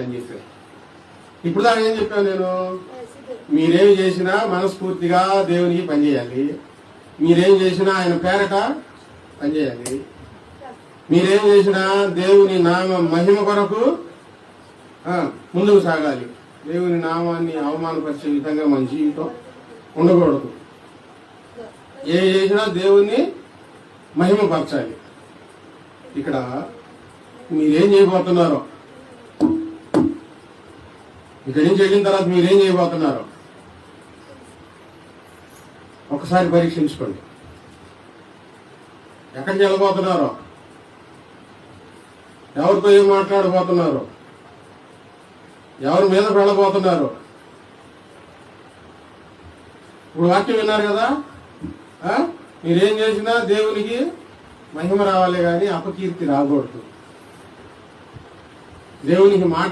అని చెప్పాను. ఇప్పుడు దాకా ఏం చెప్పాను నేను? మీరేం చేసినా మనస్ఫూర్తిగా దేవునికి పనిచేయాలి. మీరేం చేసినా ఆయన పేరట పనిచేయాలి. మీరేం చేసినా దేవుని నామ మహిమ కొరకు ముందుకు సాగాలి. దేవుని నామాన్ని అవమానపరిచే విధంగా మన జీవితం ఉండకూడదు. ఏ చేసినా దేవుణ్ణి మహిమపరచాలి. ఇక్కడ మీరేం చేయబోతున్నారో, ఇక్కడి నుంచి వెళ్ళిన తర్వాత మీరేం చేయబోతున్నారో ఒకసారి పరీక్షించుకోండి. ఎక్కడికి వెళ్ళబోతున్నారో, ఎవరితో ఏం మాట్లాడబోతున్నారో, ఎవరి మీద వెళ్ళబోతున్నారు. ఇప్పుడు వాక్యం విన్నారు కదా, మీరేం చేసినా దేవునికి మహిమ రావాలి కానీ అపకీర్తి రాకూడదు. దేవునికి మాట